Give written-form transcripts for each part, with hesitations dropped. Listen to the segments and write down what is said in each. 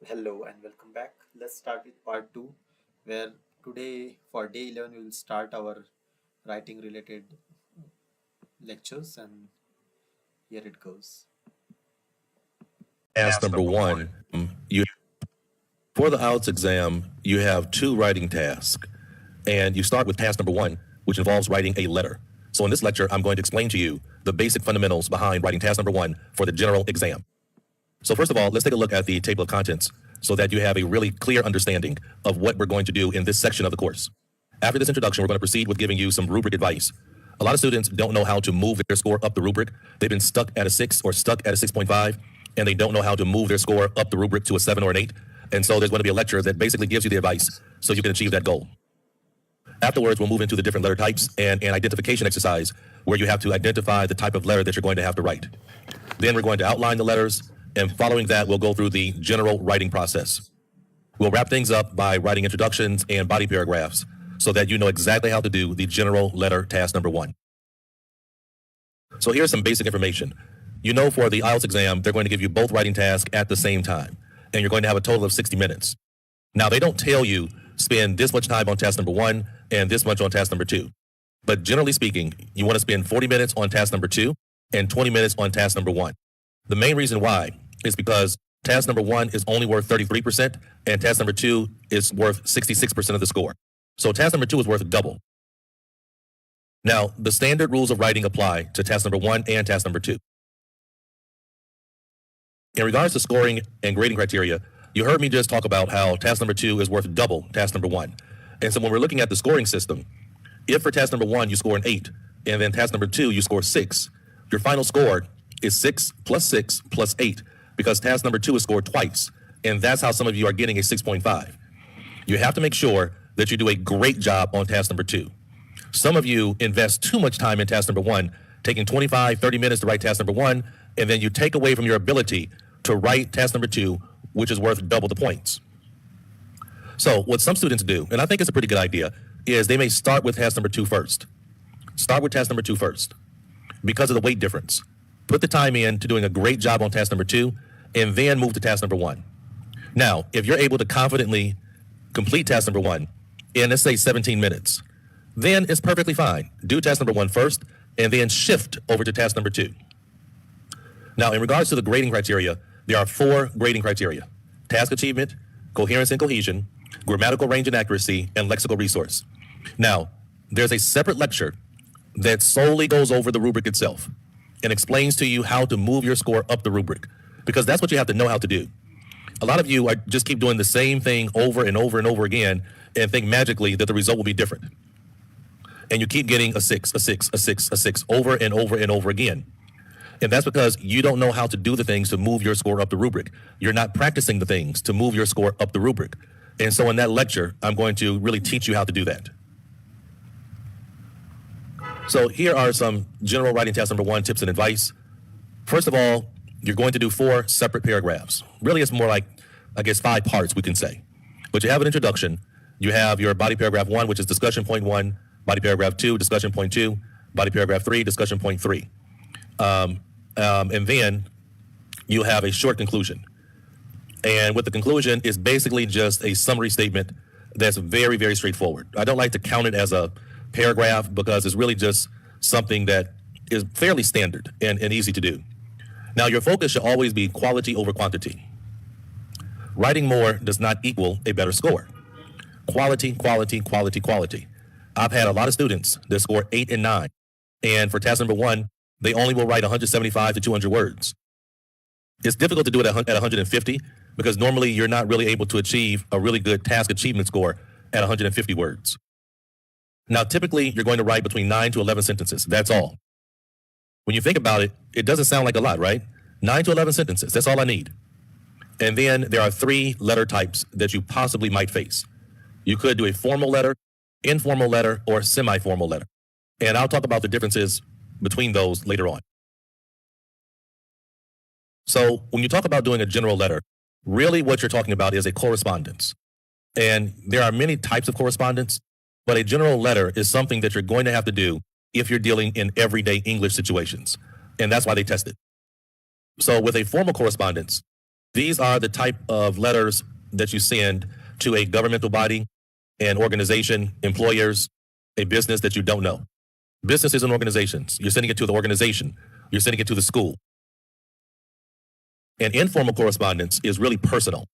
Hello and welcome back. Let's start with part 2, where today for day 11 we will start our writing related lectures, and here it goes. Task number one, you for the IELTS exam, you have two writing tasks, and you start with task number one, which involves writing a letter. So in this lecture, I'm going to explain to you the basic fundamentals behind writing task number one for the general exam. So first of all, let's take a look at the table of contents so that you have a really clear understanding of what we're going to do in this section of the course. After this introduction, we're going to proceed with giving you some rubric advice. A lot of students don't know how to move their score up the rubric. They've been stuck at a 6 or stuck at a 6.5, and they don't know how to move their score up the rubric to a 7 or an 8. And so there's going to be a lecture that basically gives you the advice so you can achieve that goal. Afterwards, we'll move into the different letter types and an identification exercise where you have to identify the type of letter that you're going to have to write. Then we're going to outline the letters, and following that, we'll go through the general writing process. We'll wrap things up by writing introductions and body paragraphs so that you know exactly how to do the general letter task number one. So here's some basic information. You know, for the IELTS exam, they're going to give you both writing tasks at the same time, and you're going to have a total of 60 minutes. Now, they don't tell you spend this much time on task number one and this much on task number two. But generally speaking, you want to spend 40 minutes on task number two and 20 minutes on task number one. The main reason why is because task number one is only worth 33%, and task number two is worth 66% of the score. So task number two is worth double. Now, the standard rules of writing apply to task number one and task number two. In regards to scoring and grading criteria, you heard me just talk about how task number two is worth double task number one. And so when we're looking at the scoring system, if for task number one you score an 8, and then task number two you score 6, your final score is 6 plus 8, because task number two is scored twice, and that's how some of you are getting a 6.5. You have to make sure that you do a great job on task number two. Some of you invest too much time in task number one, taking 25, 30 minutes to write task number one, and then you take away from your ability to write task number two, which is worth double the points. So what some students do, and I think it's a pretty good idea, is they may start with task number two first. Start with task number two first because of the weight difference. Put the time in to doing a great job on task number two, and then move to task number one. Now, if you're able to confidently complete task number one in, let's say, 17 minutes, then it's perfectly fine. Do task number one first, and then shift over to task number two. Now, in regards to the grading criteria, there are 4 grading criteria: task achievement, coherence and cohesion, grammatical range and accuracy, and lexical resource. Now, there's a separate lecture that solely goes over the rubric itself and explains to you how to move your score up the rubric, because that's what you have to know how to do. A lot of you are just keep doing the same thing over and over and over again and think magically that the result will be different. And you keep getting a 6, a 6, a 6, a 6 over and over and over again. And that's because you don't know how to do the things to move your score up the rubric. You're not practicing the things to move your score up the rubric. And so in that lecture, I'm going to really teach you how to do that. So here are some general writing task number one tips and advice. First of all, you're going to do 4 separate paragraphs. Really, it's more like, I guess, 5 parts, we can say. But you have an introduction. You have your body paragraph 1, which is discussion point 1, body paragraph 2, discussion point 2, body paragraph 3, discussion point 3. And then you have a short conclusion. And with the conclusion, it's basically just a summary statement that's very, very straightforward. I don't like to count it as a paragraph because it's really just something that is fairly standard and easy to do. Now, your focus should always be quality over quantity. Writing more does not equal a better score. Quality, quality, quality, quality. I've had a lot of students that score 8 and 9. And for task number one, they only will write 175 to 200 words. It's difficult to do it at 150 because normally you're not really able to achieve a really good task achievement score at 150 words. Now, typically, you're going to write between 9 to 11 sentences. That's all. When you think about it, it doesn't sound like a lot, right? 9 to 11 sentences. That's all I need. And then there are 3 letter types that you possibly might face. You could do a formal letter, informal letter, or semi-formal letter. And I'll talk about the differences between those later on. So when you talk about doing a general letter, really what you're talking about is a correspondence. And there are many types of correspondence, but a general letter is something that you're going to have to do if you're dealing in everyday English situations. And that's why they test it. So with a formal correspondence, These are the type of letters that you send to a governmental body, an organization, employers, a business that you don't know. Businesses and organizations, you're sending it to the organization, you're sending it to the school. And informal correspondence is really personal.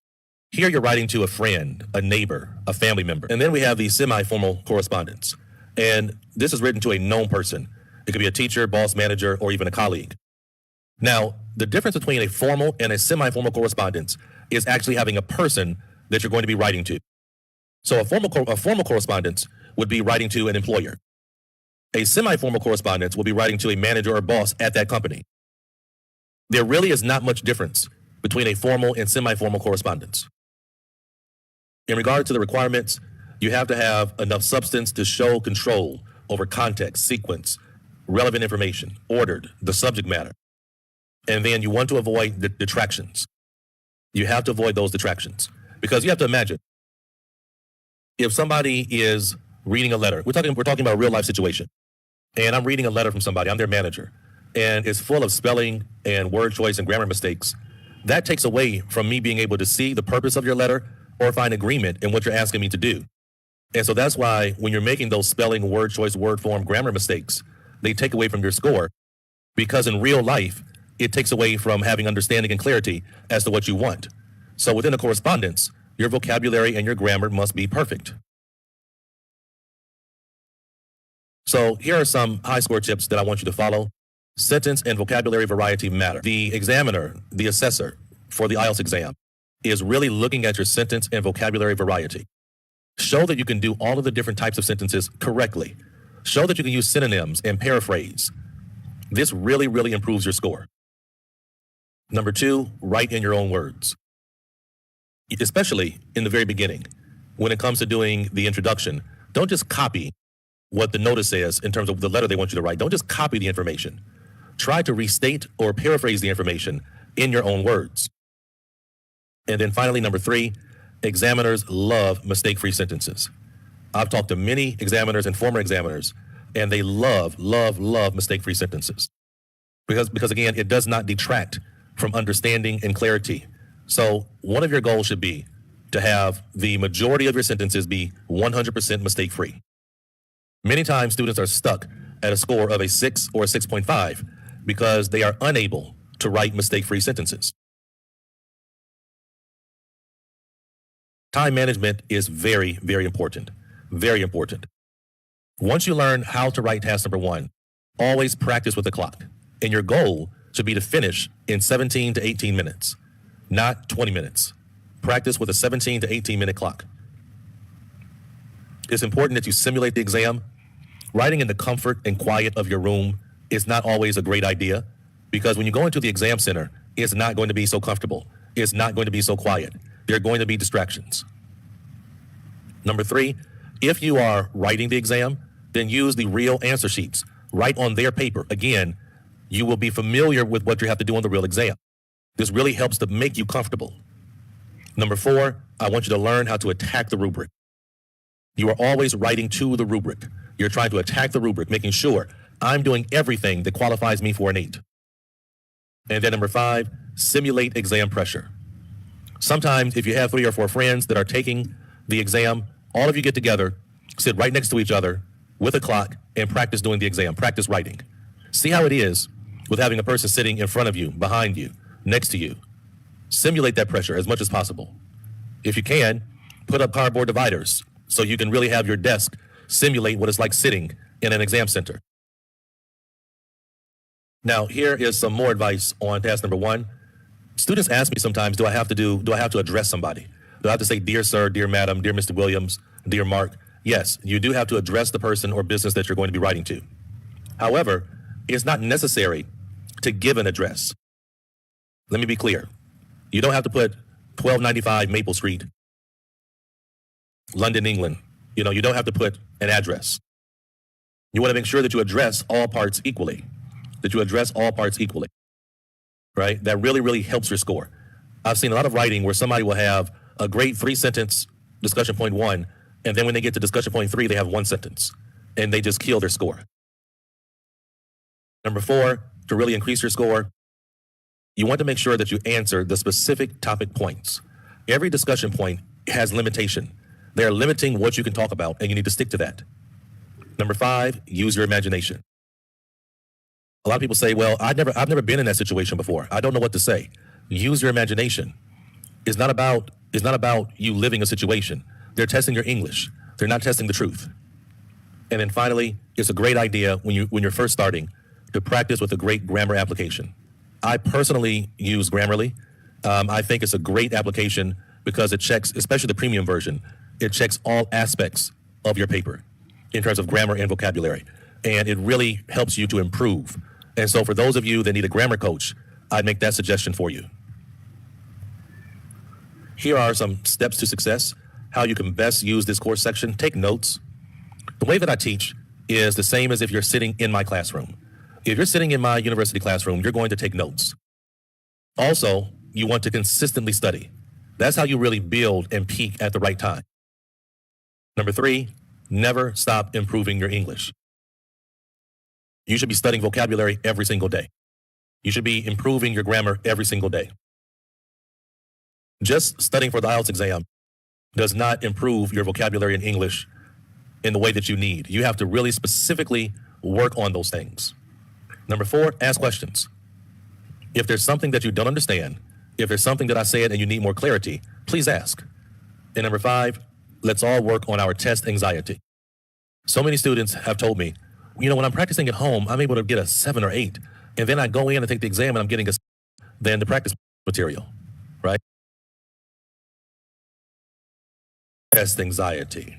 Here you're writing to a friend, a neighbor, a family member. And then we have the semi-formal correspondence. And this is written to a known person. It could be a teacher, boss, manager, or even a colleague. Now, the difference between a formal and a semi-formal correspondence is actually having a person that you're going to be writing to. So a formal correspondence would be writing to an employer. A semi-formal correspondence will be writing to a manager or boss at that company. There really is not much difference between a formal and semi-formal correspondence. In regard to the requirements, you have to have enough substance to show control over context, sequence, relevant information, ordered, the subject matter. And then you want to avoid the detractions. You have to avoid those detractions. Because you have to imagine, if somebody is reading a letter, we're talking about a real life situation, and I'm reading a letter from somebody, I'm their manager, and it's full of spelling and word choice and grammar mistakes, that takes away from me being able to see the purpose of your letter or find agreement in what you're asking me to do. And so that's why when you're making those spelling, word choice, word form, grammar mistakes, they take away from your score, because in real life, it takes away from having understanding and clarity as to what you want. So within a correspondence, your vocabulary and your grammar must be perfect. So here are some high score tips that I want you to follow. Sentence and vocabulary variety matter. The examiner, the assessor for the IELTS exam, is really looking at your sentence and vocabulary variety. Show that you can do all of the different types of sentences correctly. Show that you can use synonyms and paraphrase. This really, really improves your score. Number 2, write in your own words. Especially in the very beginning, when it comes to doing the introduction, don't just copy what the notice says in terms of the letter they want you to write. Don't just copy the information. Try to restate or paraphrase the information in your own words. And then finally, number 3, examiners love mistake-free sentences. I've talked to many examiners and former examiners, and they love mistake-free sentences. Because again, it does not detract from understanding and clarity. So one of your goals should be to have the majority of your sentences be 100% mistake-free. Many times students are stuck at a score of a 6 or a 6.5 because they are unable to write mistake-free sentences. Time management is very, very important. Very important. Once you learn how to write task number 1, always practice with the clock. And your goal should be to finish in 17 to 18 minutes, not 20 minutes. Practice with a 17 to 18 minute clock. It's important that you simulate the exam. Writing in the comfort and quiet of your room is not always a great idea, because when you go into the exam center, it's not going to be so comfortable. It's not going to be so quiet. There are going to be distractions. Number 3, if you are writing the exam, then use the real answer sheets. Write on their paper. Again, you will be familiar with what you have to do on the real exam. This really helps to make you comfortable. Number 4, I want you to learn how to attack the rubric. You are always writing to the rubric. You're trying to attack the rubric, making sure I'm doing everything that qualifies me for an 8. And then number 5, simulate exam pressure. Sometimes if you have 3 or 4 friends that are taking the exam, all of you get together, sit right next to each other with a clock, and practice doing the exam, practice writing. See how it is with having a person sitting in front of you, behind you, next to you. Simulate that pressure as much as possible. If you can, put up cardboard dividers so you can really have your desk simulate what it's like sitting in an exam center. Now, here is some more advice on task number 1. Students ask me sometimes, do I have to address somebody? Do I have to say, dear sir, dear madam, dear Mr. Williams, dear Mark? Yes, you do have to address the person or business that you're going to be writing to. However, it's not necessary to give an address. Let me be clear. You don't have to put 1295 Maple Street, London, England. You don't have to put an address. You want to make sure that you address all parts equally. Right? That really, really helps your score. I've seen a lot of writing where somebody will have a great 3-sentence discussion point 1, and then when they get to discussion point 3, they have 1 sentence, and they just kill their score. Number 4, to really increase your score, you want to make sure that you answer the specific topic points. Every discussion point has limitation. They're limiting what you can talk about, and you need to stick to that. Number 5, use your imagination. A lot of people say, well, I've never been in that situation before. I don't know what to say. Use your imagination. It's not about you living a situation. They're testing your English. They're not testing the truth. And then finally, it's a great idea when you're first starting to practice with a great grammar application. I personally use Grammarly. I think it's a great application because it checks, especially the premium version, it checks all aspects of your paper in terms of grammar and vocabulary. And it really helps you to improve. And so for those of you that need a grammar coach, I'd make that suggestion for you. Here are some steps to success, how you can best use this course section. Take notes. The way that I teach is the same as if you're sitting in my classroom. If you're sitting in my university classroom, you're going to take notes. Also, you want to consistently study. That's how you really build and peak at the right time. Number 3, never stop improving your English. You should be studying vocabulary every single day. You should be improving your grammar every single day. Just studying for the IELTS exam does not improve your vocabulary in English in the way that you need. You have to really specifically work on those things. Number 4, ask questions. If there's something that you don't understand, if there's something that I said and you need more clarity, please ask. And number 5, let's all work on our test anxiety. So many students have told me, when I'm practicing at home, I'm able to get a 7 or 8. And then I go in and take the exam and I'm getting a than the practice material, right? Test anxiety.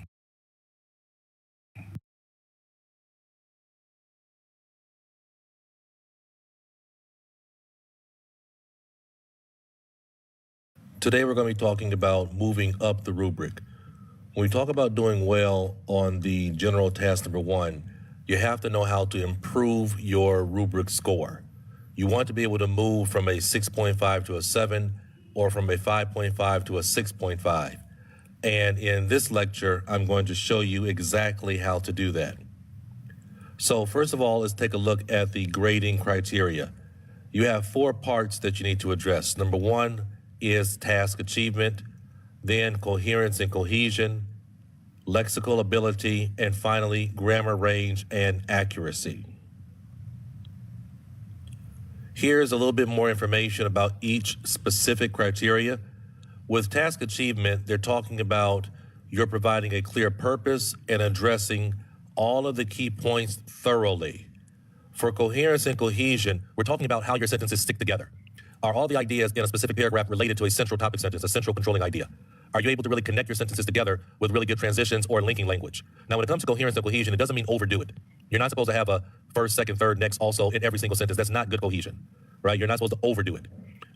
Today we're going to be talking about moving up the rubric. When we talk about doing well on the general task number 1, you have to know how to improve your rubric score. You want to be able to move from a 6.5 to a 7 or from a 5.5 to a 6.5. And in this lecture, I'm going to show you exactly how to do that. So first of all, let's take a look at the grading criteria. You have 4 parts that you need to address. Number 1 is task achievement, then coherence and cohesion, lexical ability, and finally, grammar range and accuracy. Here's a little bit more information about each specific criteria. With task achievement, they're talking about you're providing a clear purpose and addressing all of the key points thoroughly. For coherence and cohesion, we're talking about how your sentences stick together. Are all the ideas in a specific paragraph related to a central topic sentence, a central controlling idea? Are you able to really connect your sentences together with really good transitions or linking language? Now, when it comes to coherence and cohesion, it doesn't mean overdo it. You're not supposed to have a first, second, third, next also in every single sentence. That's not good cohesion, right? You're not supposed to overdo it.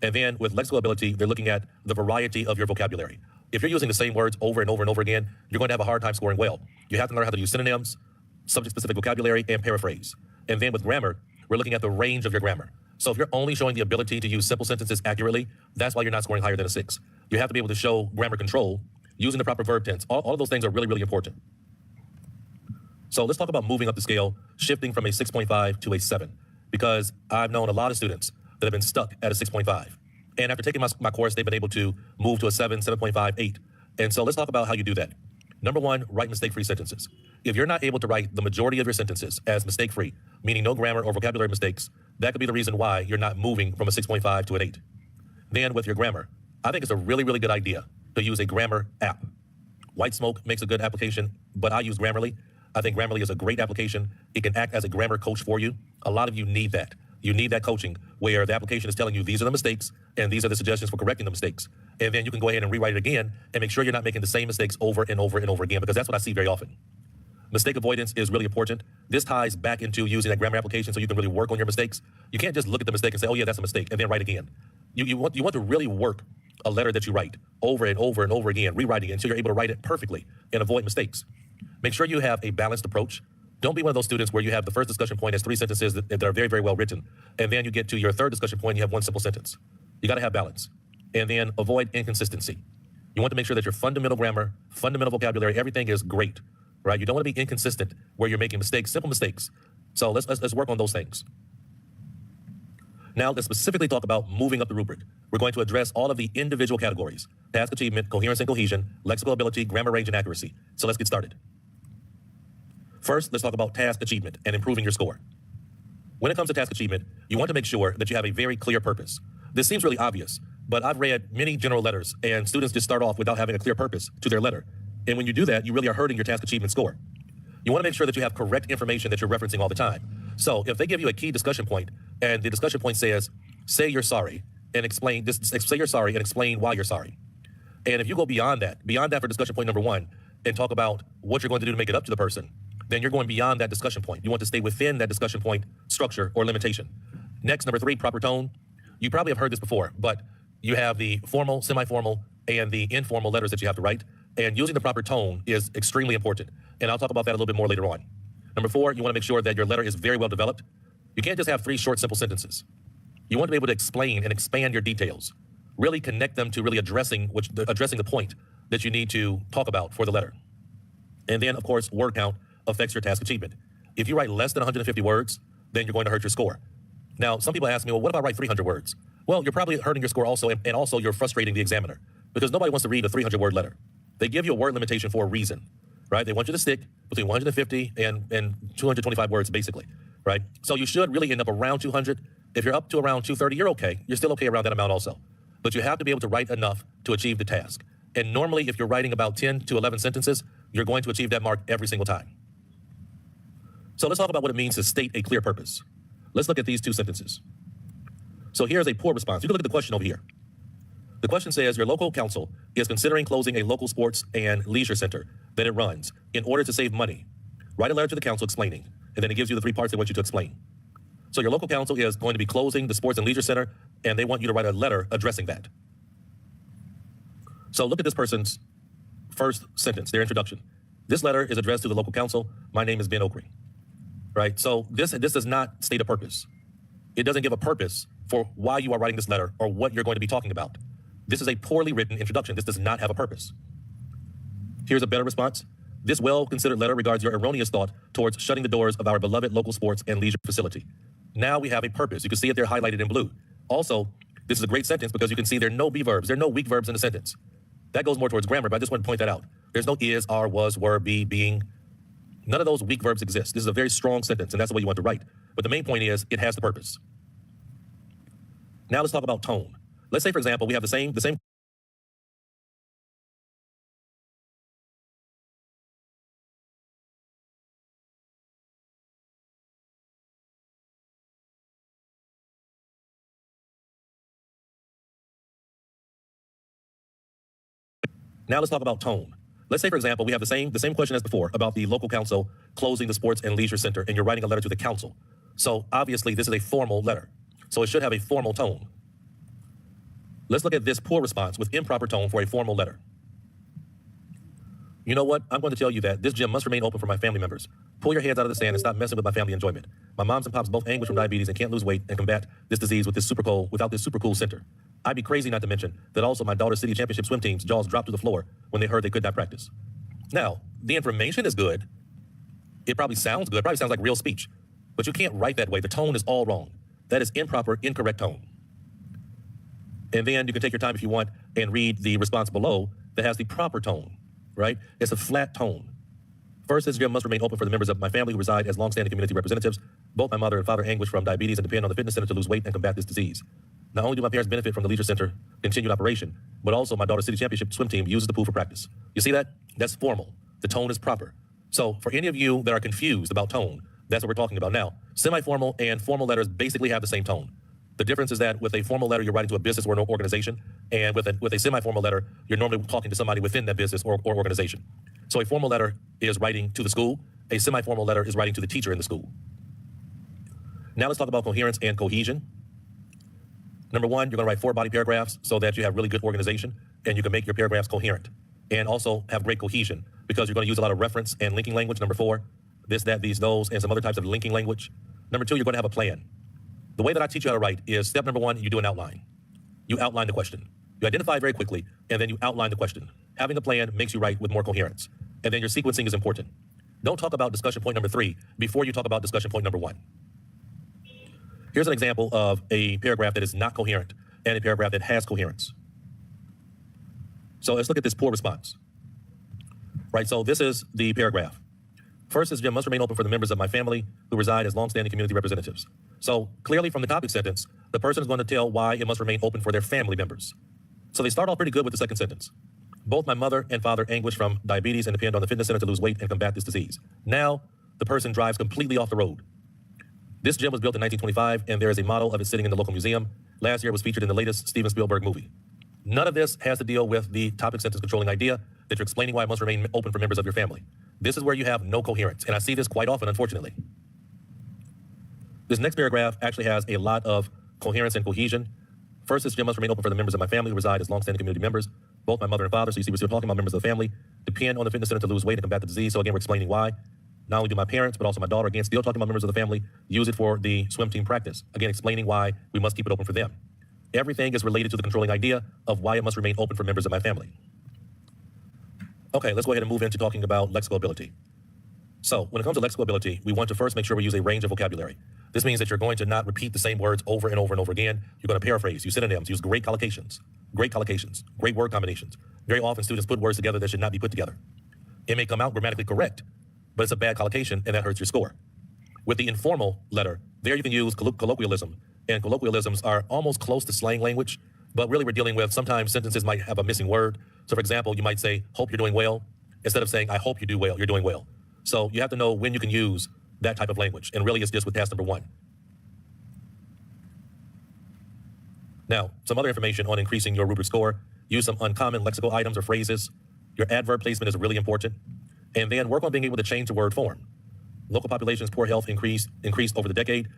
And then with lexical ability, they're looking at the variety of your vocabulary. If you're using the same words over and over and over again, you're going to have a hard time scoring well. You have to learn how to use synonyms, subject-specific vocabulary, and paraphrase. And then with grammar, we're looking at the range of your grammar. So if you're only showing the ability to use simple sentences accurately, that's why you're not scoring higher than a 6. You have to be able to show grammar control using the proper verb tense. All of those things are really, really important. So let's talk about moving up the scale, shifting from a 6.5 to a 7, because I've known a lot of students that have been stuck at a 6.5. And after taking my course, they've been able to move to a 7, 7.5, 8. And so let's talk about how you do that. Number 1, write mistake-free sentences. If you're not able to write the majority of your sentences as mistake-free, meaning no grammar or vocabulary mistakes, that could be the reason why you're not moving from a 6.5 to an 8. Then with your grammar, I think it's a really, really good idea to use a grammar app. White Smoke makes a good application, but I use Grammarly. I think Grammarly is a great application. It can act as a grammar coach for you. A lot of you need that. You need that coaching where the application is telling you these are the mistakes and these are the suggestions for correcting the mistakes. And then you can go ahead and rewrite it again and make sure you're not making the same mistakes over and over and over again, because that's what I see very often. Mistake avoidance is really important. This ties back into using that grammar application so you can really work on your mistakes. You can't just look at the mistake and say, oh yeah, that's a mistake, and then write again. You want to really work a letter that you write over and over and over again, rewriting it until you're able to write it perfectly and avoid mistakes. Make sure you have a balanced approach. Don't be one of those students where you have the first discussion point as 3 sentences that are very, very well written, and then you get to your third discussion point and you have 1 simple sentence. You got to have balance. And then avoid inconsistency. You want to make sure that your fundamental grammar, fundamental vocabulary, everything is great, right? You don't want to be inconsistent where you're making mistakes, simple mistakes. So let's work on those things. Now let's specifically talk about moving up the rubric. We're going to address all of the individual categories: task achievement, coherence and cohesion, lexical ability, grammar range, and accuracy. So let's get started. First, let's talk about task achievement and improving your score. When it comes to task achievement, you want to make sure that you have a very clear purpose. This seems really obvious, but I've read many general letters, and students just start off without having a clear purpose to their letter. And when you do that, you really are hurting your task achievement score. You want to make sure that you have correct information that you're referencing all the time. So if they give you a key discussion point, and the discussion point says, say you're sorry, and explain this, say you're sorry and explain why you're sorry. And if you go beyond that for discussion point number 1, and talk about what you're going to do to make it up to the person, then you're going beyond that discussion point. You want to stay within that discussion point structure or limitation. Next, number 3, proper tone. You probably have heard this before, but you have the formal, semi-formal, and the informal letters that you have to write. And using the proper tone is extremely important. And I'll talk about that a little bit more later on. Number 4, you want to make sure that your letter is very well developed. You can't just have 3 short, simple sentences. You want to be able to explain and expand your details. Really connect them to really addressing the point that you need to talk about for the letter. And then, of course, word count affects your task achievement. If you write less than 150 words, then you're going to hurt your score. Now, some people ask me, well, what if I write 300 words? Well, you're probably hurting your score also, and also you're frustrating the examiner, because nobody wants to read a 300-word letter. They give you a word limitation for a reason, right? They want you to stick between 150 and 225 words, basically, right? So you should really end up around 200. If you're up to around 230, you're okay. You're still okay around that amount also. But you have to be able to write enough to achieve the task. And normally, if you're writing about 10 to 11 sentences, you're going to achieve that mark every single time. So let's talk about what it means to state a clear purpose. Let's look at these 2 sentences. So here's a poor response. You can look at the question over here. The question says, your local council is considering closing a local sports and leisure center that it runs in order to save money. Write a letter to the council explaining, and then it gives you the 3 parts they want you to explain. So your local council is going to be closing the sports and leisure center, and they want you to write a letter addressing that. So look at this person's first sentence, their introduction. This letter is addressed to the local council. My name is Ben Okri. Right? So this does not state a purpose. It doesn't give a purpose for why you are writing this letter or what you're going to be talking about. This is a poorly written introduction. This does not have a purpose. Here's a better response. This well-considered letter regards your erroneous thought towards shutting the doors of our beloved local sports and leisure facility. Now we have a purpose. You can see it there highlighted in blue. Also, this is a great sentence because you can see there are no be verbs. There are no weak verbs in the sentence. That goes more towards grammar, but I just want to point that out. There's no is, are, was, were, be, being. None of those weak verbs exist. This is a very strong sentence, and that's the way you want to write. But the main point is it has the purpose. Now let's talk about tone. Let's say, for example, we have the same. Now let's talk about tone. Let's say, for example, we have the same question as before about the local council closing the sports and leisure center, and you're writing a letter to the council. So obviously this is a formal letter. So it should have a formal tone. Let's look at this poor response with improper tone for a formal letter. You know what? I'm going to tell you that this gym must remain open for my family members. Pull your heads out of the sand and stop messing with my family enjoyment. My moms and pops both anguish from diabetes and can't lose weight and combat this disease without this super cool center. I'd be crazy not to mention that also my daughter's city championship swim team's jaws dropped to the floor when they heard they could not practice. Now, the information is good. It probably sounds good. It probably sounds like real speech. But you can't write that way. The tone is all wrong. That is improper, incorrect tone. And then you can take your time if you want and read the response below that has the proper tone, right? It's a flat tone. First, this gym must remain open for the members of my family who reside as longstanding community representatives. Both my mother and father anguish from diabetes and depend on the fitness center to lose weight and combat this disease. Not only do my parents benefit from the leisure center continued operation, but also my daughter's city championship swim team uses the pool for practice. You see that? That's formal. The tone is proper. So for any of you that are confused about tone, that's what we're talking about now. Semi-formal and formal letters basically have the same tone. The difference is that with a formal letter, you're writing to a business or an organization, and with a semi-formal letter, you're normally talking to somebody within that business or organization. So a formal letter is writing to the school. A semi-formal letter is writing to the teacher in the school. Now let's talk about coherence and cohesion. Number 1, you're going to write 4 body paragraphs so that you have really good organization and you can make your paragraphs coherent and also have great cohesion because you're going to use a lot of reference and linking language. Number 4, this, that, these, those, and some other types of linking language. Number 2, you're going to have a plan. The way that I teach you how to write is step number 1, you do an outline. You outline the question. You identify very quickly, and then you outline the question. Having a plan makes you write with more coherence. And then your sequencing is important. Don't talk about discussion point number 3 before you talk about discussion point number 1. Here's an example of a paragraph that is not coherent and a paragraph that has coherence. So let's look at this poor response. Right, so this is the paragraph. First, this gym must remain open for the members of my family who reside as longstanding community representatives. So clearly from the topic sentence, the person is going to tell why it must remain open for their family members. So they start off pretty good with the second sentence. Both my mother and father anguish from diabetes and depend on the fitness center to lose weight and combat this disease. Now, the person drives completely off the road. This gym was built in 1925, and there is a model of it sitting in the local museum. Last year, it was featured in the latest Steven Spielberg movie. None of this has to deal with the topic sentence controlling idea that you're explaining why it must remain open for members of your family. This is where you have no coherence, and I see this quite often, unfortunately. This next paragraph actually has a lot of coherence and cohesion. First, this gym must remain open for the members of my family who reside as longstanding community members. Both my mother and father, so you see we're still talking about members of the family, depend on the fitness center to lose weight and combat the disease. So again, we're explaining why. Not only do my parents, but also my daughter, again, still talking about members of the family, use it for the swim team practice. Again, explaining why we must keep it open for them. Everything is related to the controlling idea of why it must remain open for members of my family. Okay, let's go ahead and move into talking about lexical ability. So when it comes to lexical ability, we want to first make sure we use a range of vocabulary. This means that you're going to not repeat the same words over and over and over again. You're going to paraphrase, use synonyms, use great collocations, great word combinations. Very often students put words together that should not be put together. It may come out grammatically correct, but it's a bad collocation and that hurts your score. With the informal letter, there you can use colloquialism, and colloquialisms are almost close to slang language, but really we're dealing with sometimes sentences might have a missing word. So for example, you might say, hope you're doing well, instead of saying, I hope you do well, you're doing well. So you have to know when you can use that type of language, and really it's just with task number 1. Now, some other information on increasing your rubric score, use some uncommon lexical items or phrases. Your adverb placement is really important. And then work on being able to change the word form. Local population's poor health increased over the decade.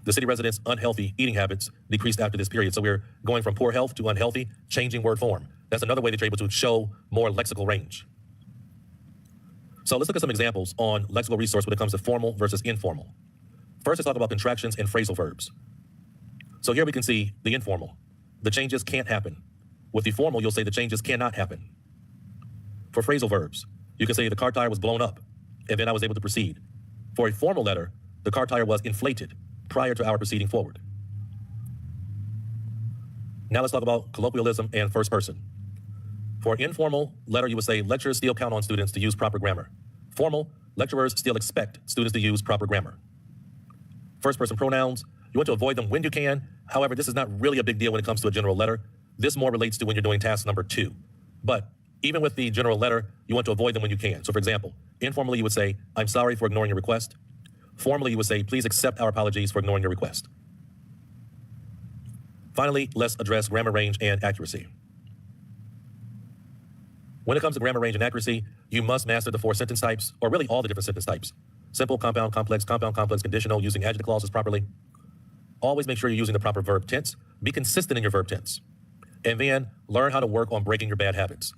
The city residents' unhealthy eating habits decreased after this period. So we're going from poor health to unhealthy, changing word form. That's another way that you're able to show more lexical range. So let's look at some examples on lexical resource when it comes to formal versus informal. First, let's talk about contractions and phrasal verbs. So here we can see the informal. The changes can't happen. With the formal, you'll say the changes cannot happen. For phrasal verbs, you can say the car tire was blown up, and then I was able to proceed. For a formal letter, the car tire was inflated prior to our proceeding forward. Now let's talk about colloquialism and first person. For an informal letter, you would say lecturers still count on students to use proper grammar. Formal, lecturers still expect students to use proper grammar. First person pronouns, you want to avoid them when you can. However, this is not really a big deal when it comes to a general letter. This more relates to when you're doing task number 2. But even with the general letter, you want to avoid them when you can. So for example, informally you would say, I'm sorry for ignoring your request. Formally you would say, please accept our apologies for ignoring your request. Finally, let's address grammar range and accuracy. When it comes to grammar range and accuracy, you must master the 4 sentence types, or really all the different sentence types. Simple, compound, complex, conditional, using adjective clauses properly. Always make sure you're using the proper verb tense. Be consistent in your verb tense. And then learn how to work on breaking your bad habits.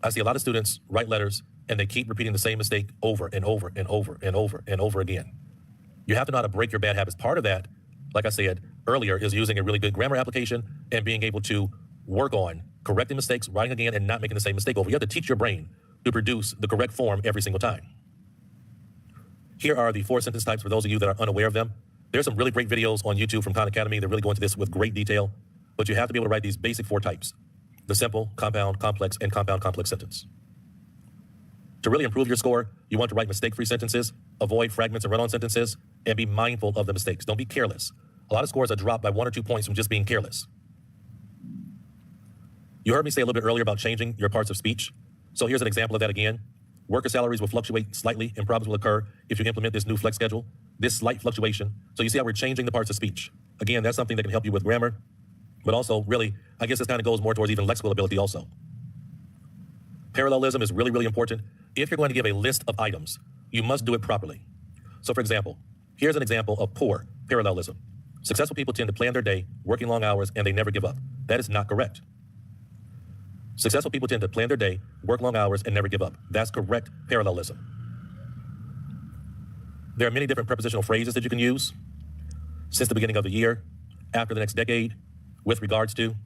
I see a lot of students write letters and they keep repeating the same mistake over and over and over and over and over again. You have to know how to break your bad habits. Part of that, like I said earlier, is using a really good grammar application and being able to work on correcting mistakes, writing again, and not making the same mistake over. You have to teach your brain to produce the correct form every single time. Here are the 4 sentence types for those of you that are unaware of them. There's some really great videos on YouTube from Khan Academy. They're really going into this with great detail, but you have to be able to write these basic 4 types: the simple, compound, complex, and compound complex sentence. To really improve your score, you want to write mistake-free sentences, avoid fragments and run-on sentences, and be mindful of the mistakes. Don't be careless. A lot of scores are dropped by 1 or 2 points from just being careless. You heard me say a little bit earlier about changing your parts of speech. So here's an example of that again. Worker salaries will fluctuate slightly and problems will occur if you implement this new flex schedule. This slight fluctuation. So you see how we're changing the parts of speech. Again, that's something that can help you with grammar, but also really, I guess this kind of goes more towards even lexical ability also. Parallelism is really, really important. If you're going to give a list of items, you must do it properly. So for example, here's an example of poor parallelism. Successful people tend to plan their day, working long hours, and they never give up. That is not correct. Successful people tend to plan their day, work long hours, and never give up. That's correct parallelism. There are many different prepositional phrases that you can use. Since the beginning of the year, after the next decade, with regards to.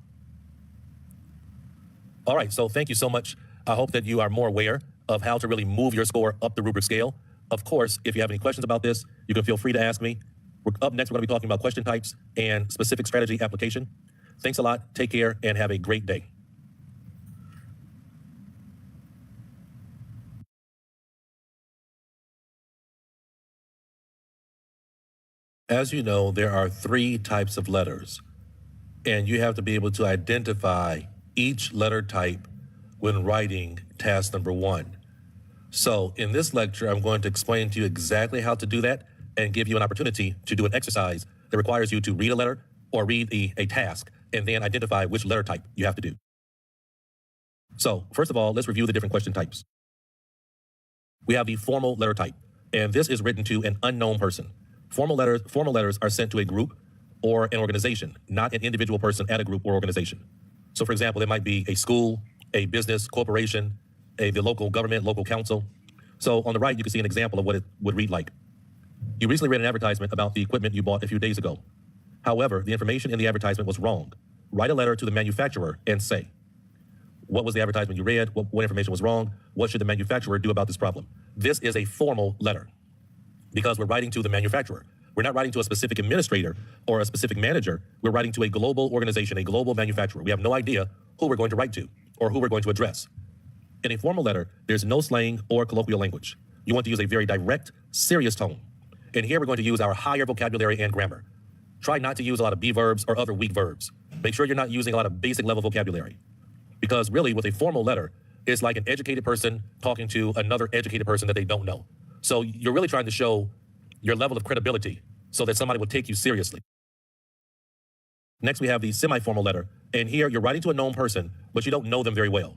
All right, so thank you so much. I hope that you are more aware of how to really move your score up the rubric scale. Of course, if you have any questions about this, you can feel free to ask me. Up next, we're going to be talking about question types and specific strategy application. Thanks a lot. Take care and have a great day. As you know, there are 3 types of letters, and you have to be able to identify each letter type when writing task number 1. So in this lecture, I'm going to explain to you exactly how to do that and give you an opportunity to do an exercise that requires you to read a letter or read a task and then identify which letter type you have to do. So first of all, let's review the different question types. We have the formal letter type, and this is written to an unknown person. Formal letters are sent to a group or an organization, not an individual person at a group or organization. So for example, it might be a school, a business, corporation, the local government, local council. So on the right, you can see an example of what it would read like. You recently read an advertisement about the equipment you bought a few days ago. However, the information in the advertisement was wrong. Write a letter to the manufacturer and say, what was the advertisement you read? What information was wrong? What should the manufacturer do about this problem? This is a formal letter because we're writing to the manufacturer. We're not writing to a specific administrator or a specific manager. We're writing to a global organization, a global manufacturer. We have no idea who we're going to write to or who we're going to address. In a formal letter, there's no slang or colloquial language. You want to use a very direct, serious tone. And here we're going to use our higher vocabulary and grammar. Try not to use a lot of be verbs or other weak verbs. Make sure you're not using a lot of basic level vocabulary. Because really, with a formal letter, it's like an educated person talking to another educated person that they don't know. So you're really trying to show your level of credibility so that somebody will take you seriously. Next, we have the semi-formal letter. And here you're writing to a known person, but you don't know them very well.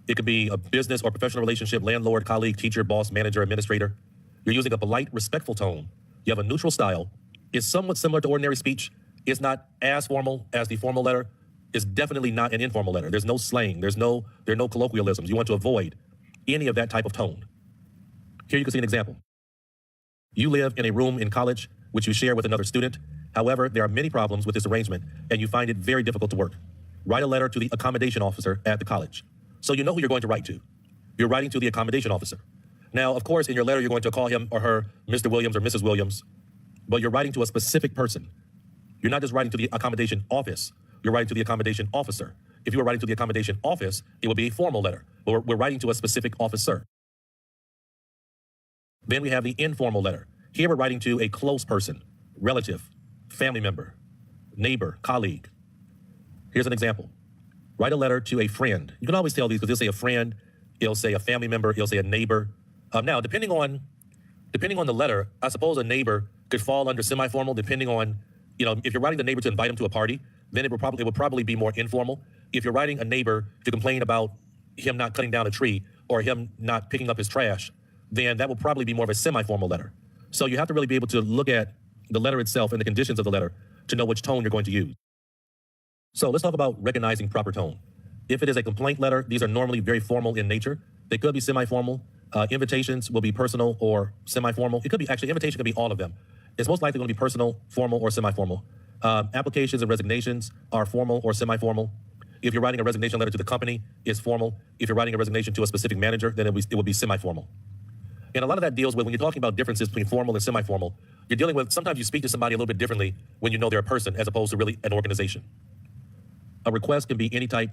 It could be a business or professional relationship, landlord, colleague, teacher, boss, manager, administrator. You're using a polite, respectful tone. You have a neutral style. It's somewhat similar to ordinary speech. It's not as formal as the formal letter. It's definitely not an informal letter. There's no slang. There are no colloquialisms. You want to avoid any of that type of tone. Here you can see an example. You live in a room in college which you share with another student. However, there are many problems with this arrangement, and you find it very difficult to work. Write a letter to the accommodation officer at the college. So you know who you're going to write to. You're writing to the accommodation officer. Now, of course, in your letter, you're going to call him or her Mr. Williams or Mrs. Williams, but you're writing to a specific person. You're not just writing to the accommodation office. You're writing to the accommodation officer. If you were writing to the accommodation office, it would be a formal letter. But we're writing to a specific officer. Then we have the informal letter. Here we're writing to a close person, relative, family member, neighbor, colleague. Here's an example. Write a letter to a friend. You can always tell these because they'll say a friend, it'll say a family member, it'll say a neighbor. Now, depending on the letter, I suppose a neighbor could fall under semi-formal depending on, if you're writing the neighbor to invite him to a party, then it would probably be more informal. If you're writing a neighbor to complain about him not cutting down a tree or him not picking up his trash, then that will probably be more of a semi-formal letter. So you have to really be able to look at the letter itself and the conditions of the letter to know which tone you're going to use. So let's talk about recognizing proper tone. If it is a complaint letter, these are normally very formal in nature. They could be semi-formal. Invitations will be personal or semi-formal. It could be, actually, invitation could be all of them. It's most likely going to be personal, formal, or semi-formal. Applications and resignations are formal or semi-formal. If you're writing a resignation letter to the company, it's formal. If you're writing a resignation to a specific manager, then it would be semi-formal. And a lot of that deals with, when you're talking about differences between formal and semi-formal, you're dealing with, sometimes you speak to somebody a little bit differently when you know they're a person as opposed to really an organization. A request can be any type.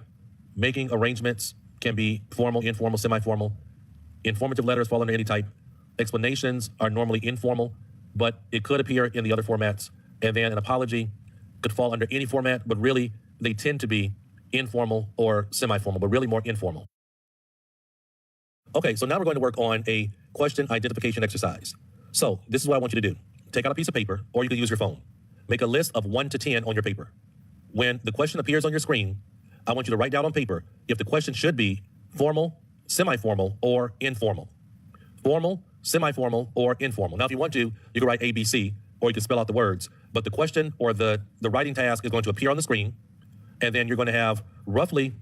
Making arrangements can be formal, informal, semi-formal. Informative letters fall under any type. Explanations are normally informal, but it could appear in the other formats. And then an apology could fall under any format, but really they tend to be informal or semi-formal, but really more informal. Okay, so now we're going to work on a question identification exercise. So this is what I want you to do. Take out a piece of paper, or you can use your phone. Make a list of 1 to 10 on your paper. When the question appears on your screen, I want you to write down on paper if the question should be formal, semi-formal, or informal. Formal, semi-formal, or informal. Now, if you want to, you can write ABC, or you can spell out the words. But the question or the writing task is going to appear on the screen, and then you're going to have roughly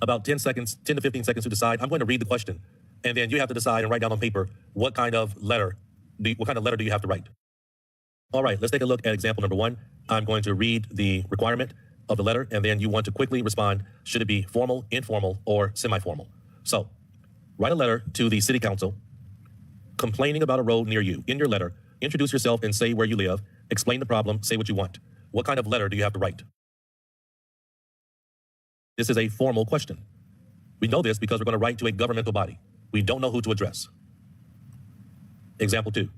about 10 to 15 seconds to decide. I'm going to read the question, and then you have to decide and write down on paper what kind of letter do you have to write. All right, let's take a look at example number 1. I'm going to read the requirement of the letter, and then you want to quickly respond, should it be formal, informal, or semi-formal? So, write a letter to the city council complaining about a road near you. In your letter, introduce yourself and say where you live. Explain the problem. Say what you want. What kind of letter do you have to write? This is a formal question. We know this because we're going to write to a governmental body. We don't know who to address. Example 2.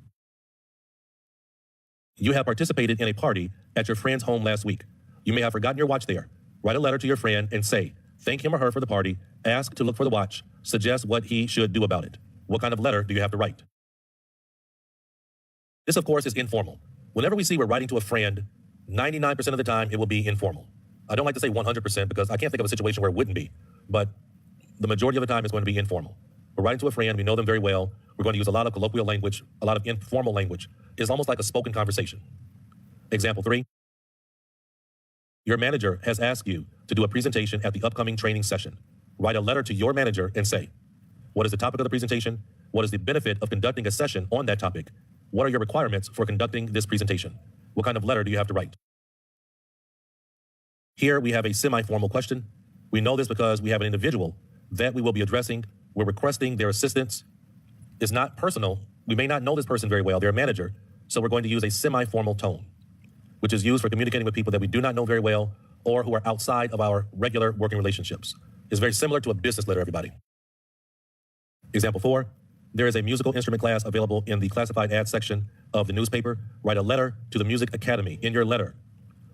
You have participated in a party at your friend's home last week. You may have forgotten your watch there. Write a letter to your friend and say, thank him or her for the party, ask to look for the watch, suggest what he should do about it. What kind of letter do you have to write? This, of course, is informal. Whenever we see we're writing to a friend, 99% of the time it will be informal. I don't like to say 100% because I can't think of a situation where it wouldn't be, but the majority of the time it's going to be informal. We're writing to a friend, we know them very well. We're going to use a lot of colloquial language, a lot of informal language. It's almost like a spoken conversation. Example 3. Your manager has asked you to do a presentation at the upcoming training session. Write a letter to your manager and say, what is the topic of the presentation? What is the benefit of conducting a session on that topic? What are your requirements for conducting this presentation? What kind of letter do you have to write? Here we have a semi-formal question. We know this because we have an individual that we will be addressing. We're requesting their assistance. It's not personal. We may not know this person very well. They're a manager. So we're going to use a semi-formal tone, which is used for communicating with people that we do not know very well or who are outside of our regular working relationships. It's very similar to a business letter, everybody. Example 4. There is a musical instrument class available in the classified ads section of the newspaper. Write a letter to the Music Academy. In your letter,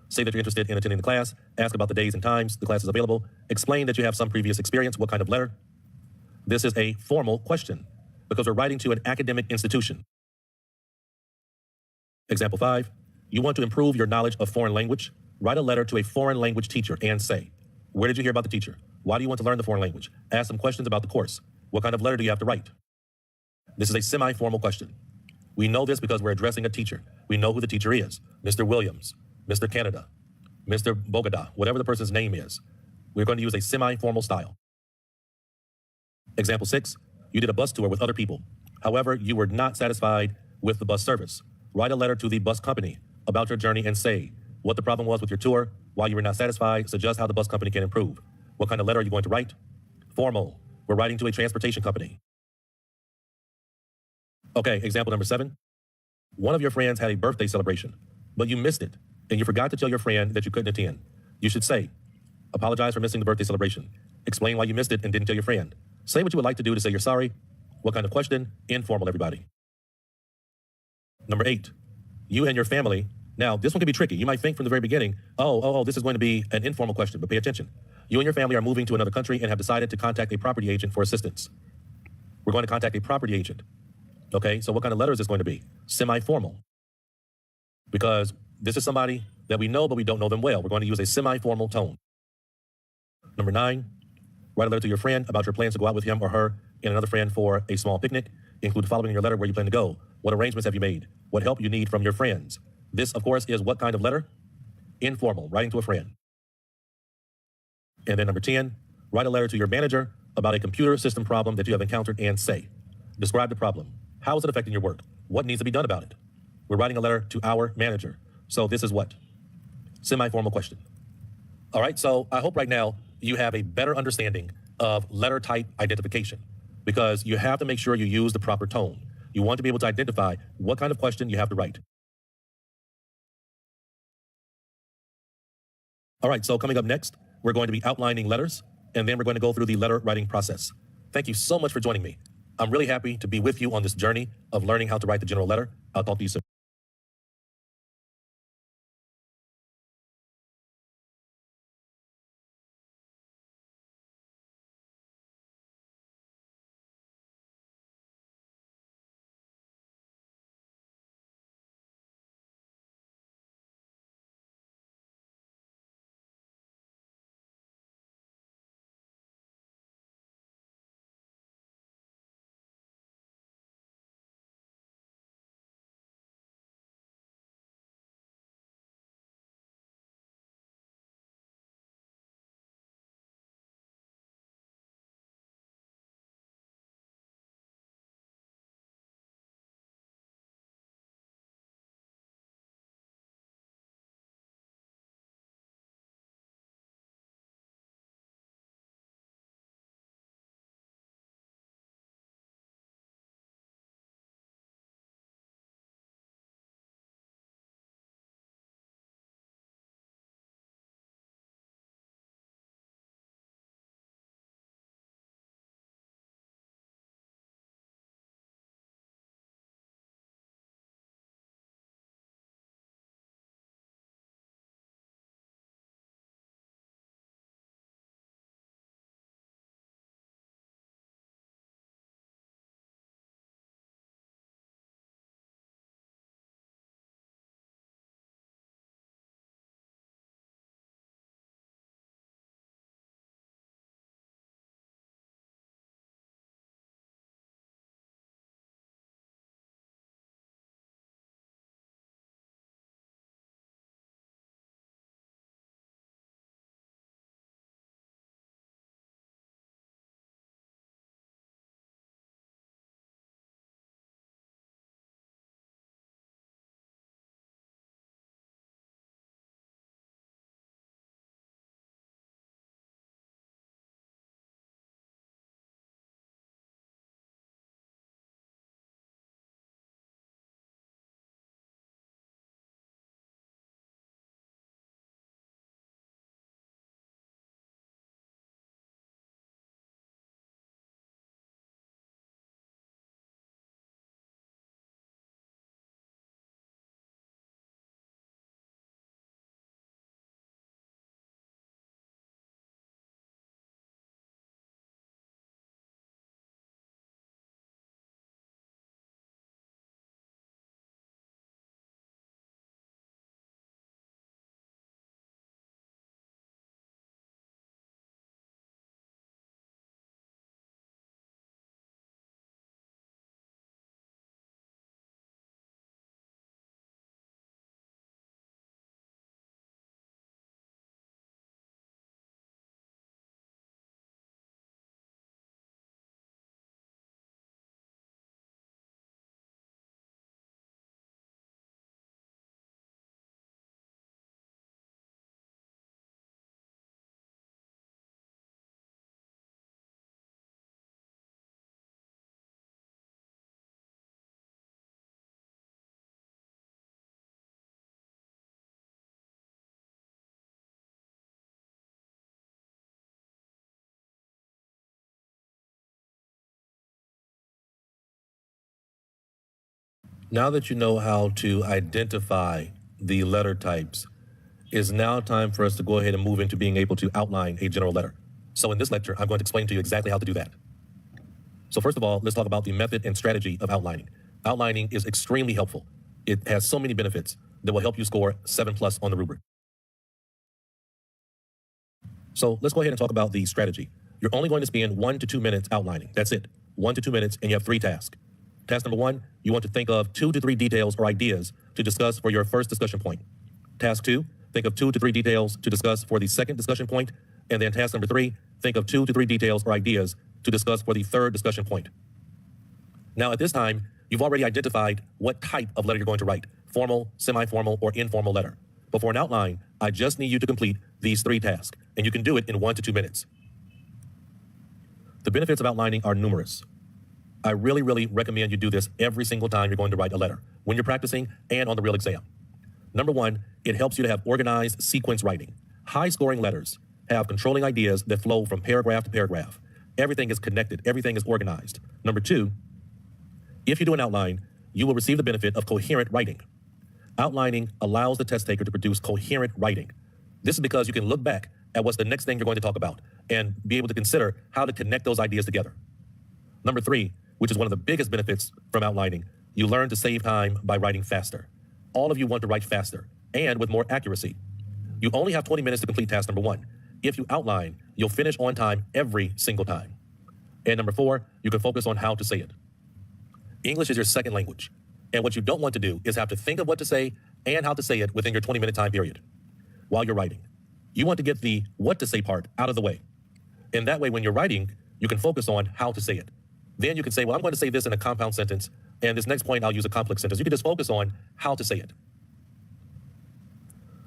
say that you're interested in attending the class, ask about the days and times the class is available, explain that you have some previous experience. What kind of letter? This is a formal question because we're writing to an academic institution. Example 5, you want to improve your knowledge of foreign language. Write a letter to a foreign language teacher and say, where did you hear about the teacher? Why do you want to learn the foreign language? Ask some questions about the course. What kind of letter do you have to write? This is a semi-formal question. We know this because we're addressing a teacher. We know who the teacher is. Mr. Williams, Mr. Canada, Mr. Bogada, whatever the person's name is. We're going to use a semi-formal style. Example 6, you did a bus tour with other people. However, you were not satisfied with the bus service. Write a letter to the bus company about your journey and say what the problem was with your tour, why you were not satisfied, suggest how the bus company can improve. What kind of letter are you going to write? Formal. We're writing to a transportation company. Okay, example number 7. One of your friends had a birthday celebration, but you missed it, and you forgot to tell your friend that you couldn't attend. You should say, apologize for missing the birthday celebration. Explain why you missed it and didn't tell your friend. Say what you would like to do to say you're sorry. What kind of question? Informal, everybody. Number 8, you and your family. Now, this one can be tricky. You might think from the very beginning, this is going to be an informal question, but pay attention. You and your family are moving to another country and have decided to contact a property agent for assistance. We're going to contact a property agent. Okay, so what kind of letter is this going to be? Semi-formal. Because this is somebody that we know, but we don't know them well. We're going to use a semi-formal tone. Number 9, write a letter to your friend about your plans to go out with him or her and another friend for a small picnic. Include the following in your letter: where you plan to go, what arrangements have you made, what help you need from your friends. This, of course, is what kind of letter? Informal, writing to a friend. And then number 10, write a letter to your manager about a computer system problem that you have encountered and say, describe the problem. How is it affecting your work? What needs to be done about it? We're writing a letter to our manager. So this is what? Semi-formal question. All right, so I hope right now you have a better understanding of letter type identification because you have to make sure you use the proper tone. You want to be able to identify what kind of question you have to write. All right, so coming up next, we're going to be outlining letters, and then we're going to go through the letter writing process. Thank you so much for joining me. I'm really happy to be with you on this journey of learning how to write the general letter. I'll talk to you soon. Now that you know how to identify the letter types, it's now time for us to go ahead and move into being able to outline a general letter. So in this lecture, I'm going to explain to you exactly how to do that. So first of all, let's talk about the method and strategy of outlining. Outlining is extremely helpful. It has so many benefits that will help you score 7+ on the rubric. So let's go ahead and talk about the strategy. You're only going to spend 1 to 2 minutes outlining. That's it. 1 to 2 minutes, and you have 3 tasks. Task number 1, you want to think of 2 to 3 details or ideas to discuss for your first discussion point. Task 2, think of 2 to 3 details to discuss for the second discussion point. And then task number 3, think of 2 to 3 details or ideas to discuss for the third discussion point. Now, at this time, you've already identified what type of letter you're going to write: formal, semi-formal, or informal letter. But for an outline, I just need you to complete these 3 tasks, and you can do it in 1 to 2 minutes. The benefits of outlining are numerous. I really recommend you do this every single time you're going to write a letter, when you're practicing and on the real exam. Number 1, it helps you to have organized sequence writing. High-scoring letters have controlling ideas that flow from paragraph to paragraph. Everything is connected. Everything is organized. Number 2, if you do an outline, you will receive the benefit of coherent writing. Outlining allows the test taker to produce coherent writing. This is because you can look back at what's the next thing you're going to talk about and be able to consider how to connect those ideas together. Number 3, which is one of the biggest benefits from outlining, you learn to save time by writing faster. All of you want to write faster and with more accuracy. You only have 20 minutes to complete task number 1. If you outline, you'll finish on time every single time. And number 4, you can focus on how to say it. English is your second language. And what you don't want to do is have to think of what to say and how to say it within your 20-minute time period while you're writing. You want to get the what to say part out of the way. And that way, when you're writing, you can focus on how to say it. Then you can say, well, I'm going to say this in a compound sentence, and this next point, I'll use a complex sentence. You can just focus on how to say it.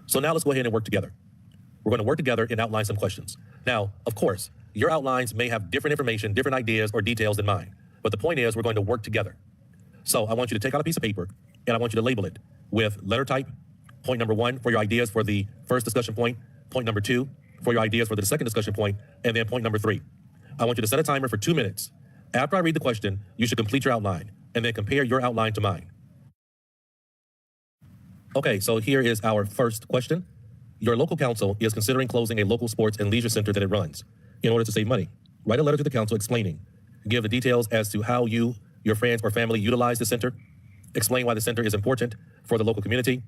So now let's go ahead and work together. We're going to work together and outline some questions. Now, of course, your outlines may have different information, different ideas or details than mine. But the point is, we're going to work together. So I want you to take out a piece of paper, and I want you to label it with letter type, point number 1 for your ideas for the first discussion point, point number 2 for your ideas for the second discussion point, and then point number 3. I want you to set a timer for 2 minutes. After I read the question, you should complete your outline, and then compare your outline to mine. Okay, so here is our first question. Your local council is considering closing a local sports and leisure center that it runs in order to save money. Write a letter to the council explaining. Give the details as to how you, your friends, or family utilize the center. Explain why the center is important for the local community.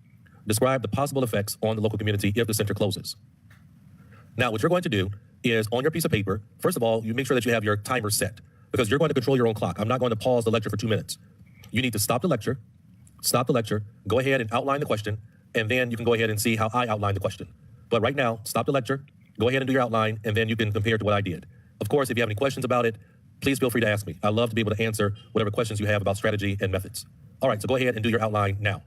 Describe the possible effects on the local community if the center closes. Now, what you're going to do is on your piece of paper, first of all, you make sure that you have your timer set because you're going to control your own clock. I'm not going to pause the lecture for 2 minutes. You need to stop the lecture, go ahead and outline the question, and then you can go ahead and see how I outlined the question. But right now, stop the lecture, go ahead and do your outline, and then you can compare to what I did. Of course, if you have any questions about it, please feel free to ask me. I love to be able to answer whatever questions you have about strategy and methods. All right, so go ahead and do your outline now.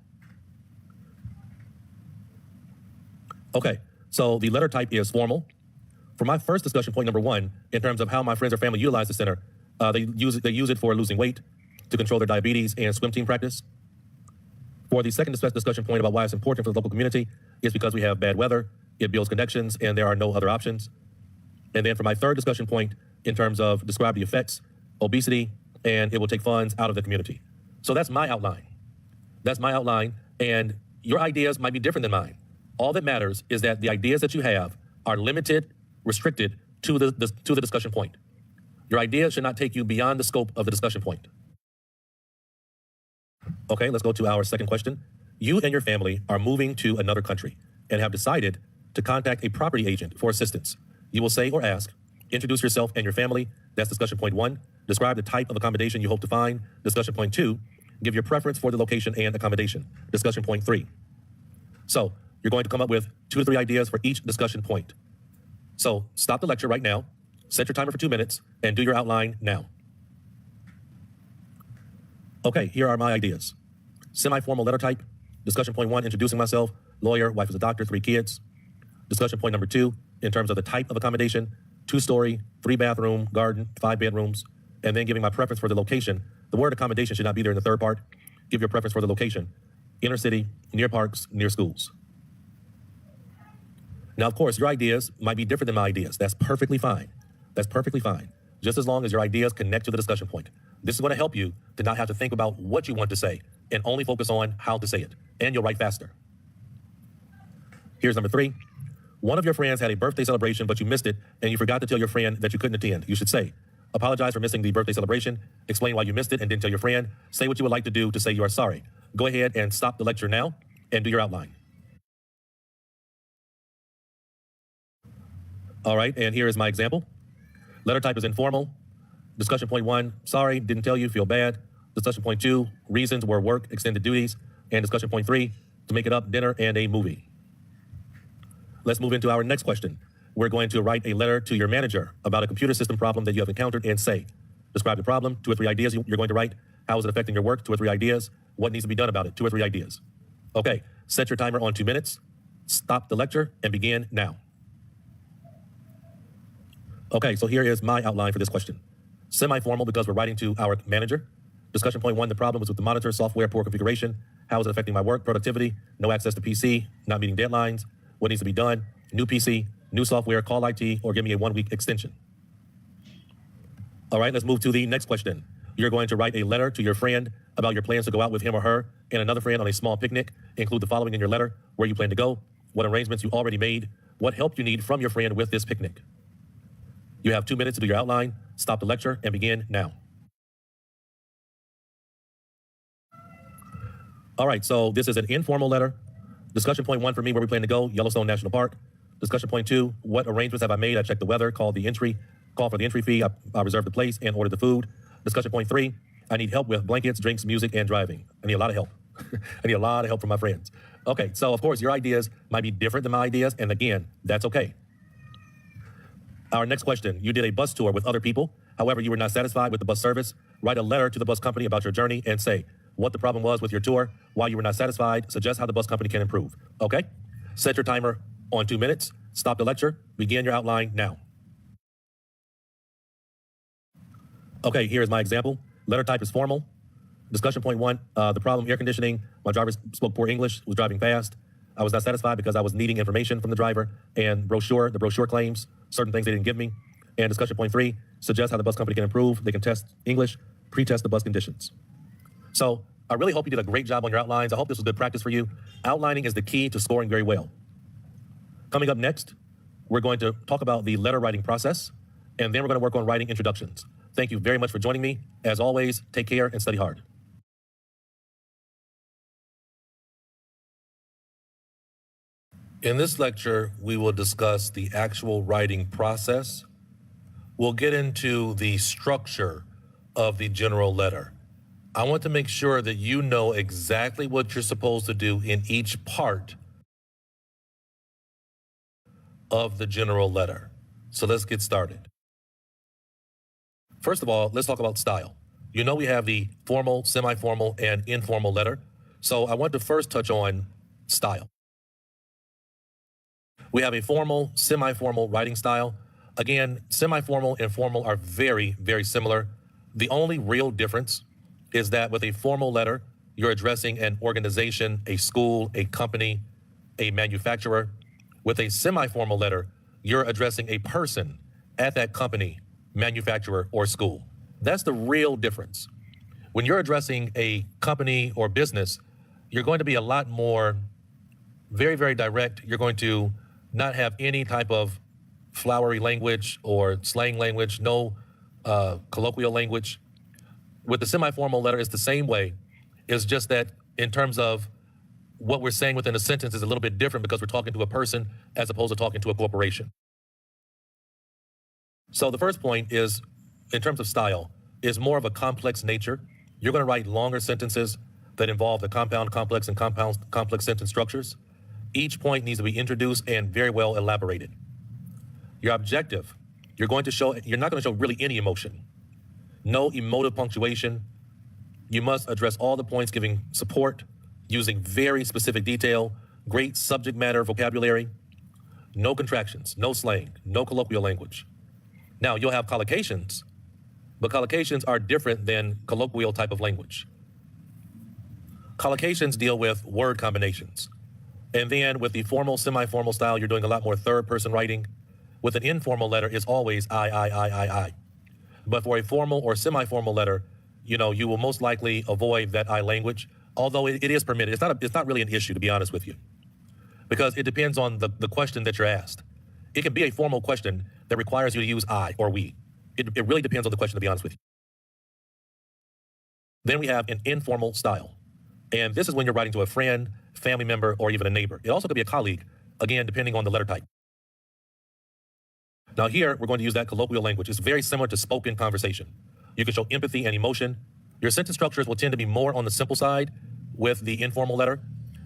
Okay, so the letter type is formal. For my first discussion point number 1, in terms of how my friends or family utilize the center, they use it for losing weight, to control their diabetes, and swim team practice. For the second discussion point about why it's important for the local community, it's because we have bad weather, it builds connections, and there are no other options. And then for my third discussion point, in terms of describe the effects, obesity, and it will take funds out of the community. So that's my outline. And your ideas might be different than mine. All that matters is that the ideas that you have are limited, restricted to the discussion point. Your ideas should not take you beyond the scope of the discussion point. Okay, let's go to our second question. You and your family are moving to another country and have decided to contact a property agent for assistance. You will say or ask, introduce yourself and your family. That's discussion point 1. Describe the type of accommodation you hope to find. Discussion point 2. Give your preference for the location and accommodation. Discussion point 3. So you're going to come up with 2 to 3 ideas for each discussion point. So stop the lecture right now, set your timer for 2 minutes, and do your outline now. Okay, here are my ideas. Semi-formal letter type. Discussion point 1, introducing myself. Lawyer, wife is a doctor, 3 kids. Discussion point number 2, in terms of the type of accommodation, 2-story, 3-bathroom, garden, 5 bedrooms, and then giving my preference for the location. The word accommodation should not be there in the third part. Give your preference for the location. Inner city, near parks, near schools. Now, of course, your ideas might be different than my ideas. That's perfectly fine. Just as long as your ideas connect to the discussion point. This is going to help you to not have to think about what you want to say, and only focus on how to say it, and you'll write faster. Here's number 3. One of your friends had a birthday celebration, but you missed it, and you forgot to tell your friend that you couldn't attend. You should say, apologize for missing the birthday celebration, explain why you missed it and didn't tell your friend, say what you would like to do to say you are sorry. Go ahead and stop the lecture now and do your outline. All right, and here is my example. Letter type is informal. Discussion point 1, sorry, didn't tell you, feel bad. Discussion point 2, reasons were work, extended duties. And discussion point 3, to make it up, dinner and a movie. Let's move into our next question. We're going to write a letter to your manager about a computer system problem that you have encountered and say, describe the problem, 2 or 3 ideas you're going to write. How is it affecting your work? 2 or 3 ideas. What needs to be done about it? 2 or 3 ideas. Okay, set your timer on 2 minutes. Stop the lecture and begin now. Okay, so here is my outline for this question. Semi-formal because we're writing to our manager. Discussion point 1, the problem was with the monitor, software, poor configuration. How is it affecting my work? Productivity, no access to PC, not meeting deadlines. What needs to be done? New PC, new software, call IT, or give me a 1-week extension. All right, let's move to the next question. You're going to write a letter to your friend about your plans to go out with him or her and another friend on a small picnic. Include the following in your letter: where you plan to go, what arrangements you already made, what help you need from your friend with this picnic. You have 2 minutes to do your outline. Stop the lecture and begin now. All right, so this is an informal letter. Discussion point 1 for me, where we plan to go, Yellowstone National Park. Discussion point 2, what arrangements have I made? I checked the weather, call for the entry fee, I reserved the place and ordered the food. Discussion point 3, I need help with blankets, drinks, music, and driving. I need a lot of help. I need a lot of help from my friends. Okay, so of course your ideas might be different than my ideas, and again, that's okay. Our next question, you did a bus tour with other people. However, you were not satisfied with the bus service. Write a letter to the bus company about your journey and say what the problem was with your tour, why you were not satisfied, suggest how the bus company can improve. Okay? Set your timer on 2 minutes. Stop the lecture. Begin your outline now. Okay, here is my example. Letter type is formal. Discussion point 1, the problem, air conditioning. My driver spoke poor English, was driving fast. I was not satisfied because I was needing information from the driver and the brochure claims certain things they didn't give me. And discussion point 3, suggest how the bus company can improve. They can test English, pre-test the bus conditions. So I really hope you did a great job on your outlines. I hope this was good practice for you. Outlining is the key to scoring very well. Coming up next, we're going to talk about the letter writing process, and then we're going to work on writing introductions. Thank you very much for joining me. As always, take care and study hard. In this lecture, we will discuss the actual writing process. We'll get into the structure of the general letter. I want to make sure that you know exactly what you're supposed to do in each part of the general letter. So let's get started. First of all, let's talk about style. You know we have the formal, semi-formal, and informal letter. So I want to first touch on style. We have a formal, semi-formal writing style. Again, semi-formal and formal are very, very similar. The only real difference is that with a formal letter, you're addressing an organization, a school, a company, a manufacturer. With a semi-formal letter, you're addressing a person at that company, manufacturer, or school. That's the real difference. When you're addressing a company or business, you're going to be a lot more very, very direct. You're going to not have any type of flowery language or slang language, no colloquial language. With the semi-formal letter, it's the same way. It's just that in terms of what we're saying within a sentence is a little bit different because we're talking to a person as opposed to talking to a corporation. So the first point is, in terms of style, is more of a complex nature. You're going to write longer sentences that involve the compound, complex, and complex sentence structures. Each point needs to be introduced and very well elaborated. Your objective, you're not going to show really any emotion. No emotive punctuation. You must address all the points giving support, using very specific detail, great subject matter vocabulary, no contractions, no slang, no colloquial language. Now, you'll have collocations, but collocations are different than colloquial type of language. Collocations deal with word combinations. And then with the formal, semi-formal style, you're doing a lot more third-person writing. With an informal letter, it's always I. But for a formal or semi-formal letter, you will most likely avoid that I language. although it is permitted. It's not really an issue, to be honest with you, because it depends on the question that you're asked. It can be a formal question that requires you to use I or we. It really depends on the question, to be honest with you. Then we have an informal style. And this is when you're writing to a friend, family member, or even a neighbor. It also could be a colleague, again, depending on the letter type. Now here, we're going to use that colloquial language. It's very similar to spoken conversation. You can show empathy and emotion. Your sentence structures will tend to be more on the simple side with the informal letter,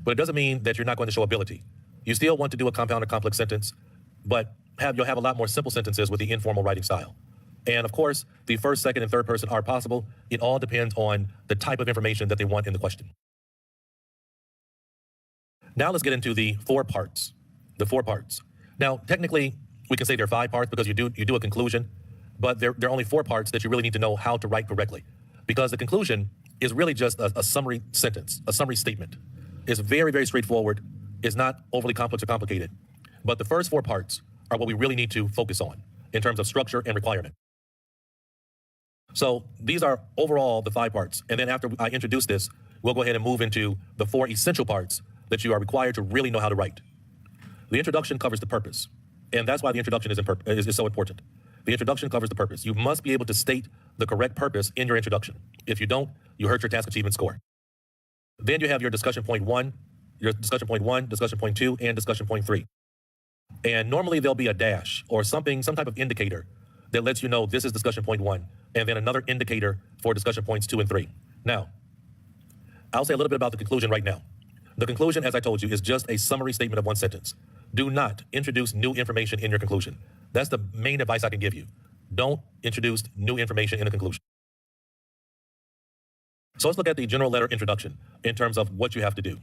but it doesn't mean that you're not going to show ability. You still want to do a compound or complex sentence, but you'll have a lot more simple sentences with the informal writing style. And of course, the first, second, and third person are possible. It all depends on the type of information that they want in the question. Now let's get into the four parts. The four parts. Now, technically, we can say there are 5 parts because you do a conclusion, but there are only 4 parts that you really need to know how to write correctly, because the conclusion is really just a summary sentence, a summary statement. It's very, very straightforward. It's not overly complex or complicated. But the first 4 parts are what we really need to focus on in terms of structure and requirement. So these are overall the 5 parts. And then after I introduce this, we'll go ahead and move into the 4 essential parts that you are required to really know how to write. The introduction covers the purpose. And that's why the introduction is so important. The introduction covers the purpose. You must be able to state the correct purpose in your introduction. If you don't, you hurt your task achievement score. Then you have your discussion point 1, discussion point 2, and discussion point 3. And normally there'll be a dash or some type of indicator that lets you know this is discussion point 1, and then another indicator for discussion points 2 and 3. Now, I'll say a little bit about the conclusion right now. The conclusion, as I told you, is just a summary statement of one sentence. Do not introduce new information in your conclusion. That's the main advice I can give you. Don't introduce new information in a conclusion. So let's look at the general letter introduction in terms of what you have to do.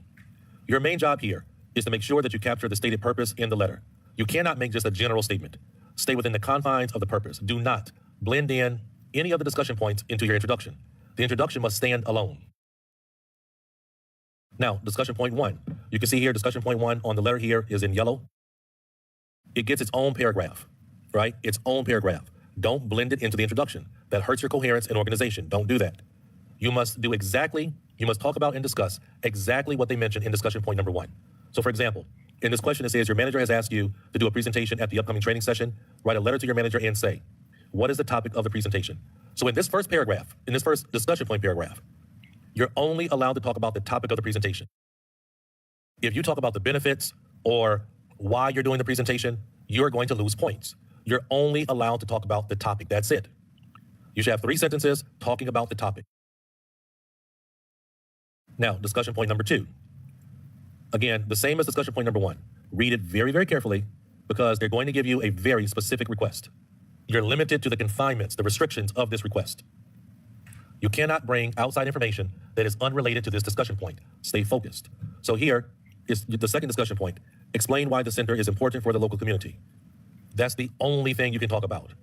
Your main job here is to make sure that you capture the stated purpose in the letter. You cannot make just a general statement. Stay within the confines of the purpose. Do not blend in any of the discussion points into your introduction. The introduction must stand alone. Now, discussion point 1. You can see here, discussion point 1 on the letter here is in yellow. It gets its own paragraph, right? Its own paragraph. Don't blend it into the introduction. That hurts your coherence and organization. Don't do that. You must talk about and discuss exactly what they mentioned in discussion point number 1. So for example, in this question, it says your manager has asked you to do a presentation at the upcoming training session. Write a letter to your manager and say, what is the topic of the presentation? So in this first paragraph, in this first discussion point paragraph, you're only allowed to talk about the topic of the presentation. If you talk about the benefits or why you're doing the presentation, you're going to lose points. You're only allowed to talk about the topic. That's it. You should have 3 sentences talking about the topic. Now, discussion point number 2. Again, the same as discussion point number 1. Read it very, very carefully because they're going to give you a very specific request. You're limited to the confinements, the restrictions of this request. You cannot bring outside information that is unrelated to this discussion point. Stay focused. So here is the second discussion point. Explain why the center is important for the local community. That's the only thing you can talk about.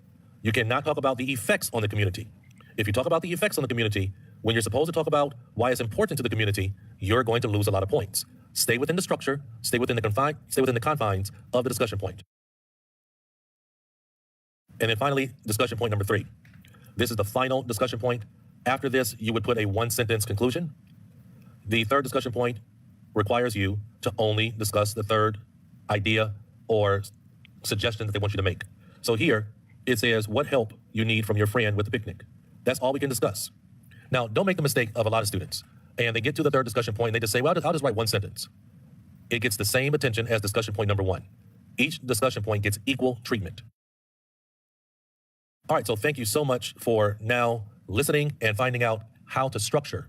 You cannot talk about the effects on the community. If you talk about the effects on the community, when you're supposed to talk about why it's important to the community, you're going to lose a lot of points. Stay within the structure, stay within the confines of the discussion point. And then finally, discussion point number 3. This is the final discussion point. After this, you would put a 1-sentence conclusion. The third discussion point requires you to only discuss the third idea or suggestion that they want you to make. So here, it says what help you need from your friend with the picnic. That's all we can discuss. Now, don't make the mistake of a lot of students. And they get to the third discussion point and they just say, well, I'll just write 1 sentence. It gets the same attention as discussion point number 1. Each discussion point gets equal treatment. All right, so thank you so much for now listening and finding out how to structure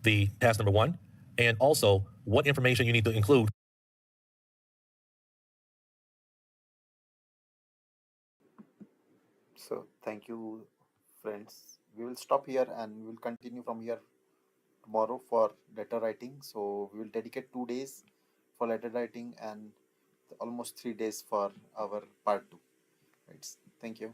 the task number 1 and also what information you need to include. So thank you, friends. We will stop here and we will continue from here tomorrow for letter writing. So we will dedicate 2 days for letter writing and almost 3 days for our part 2. Right. Thank you.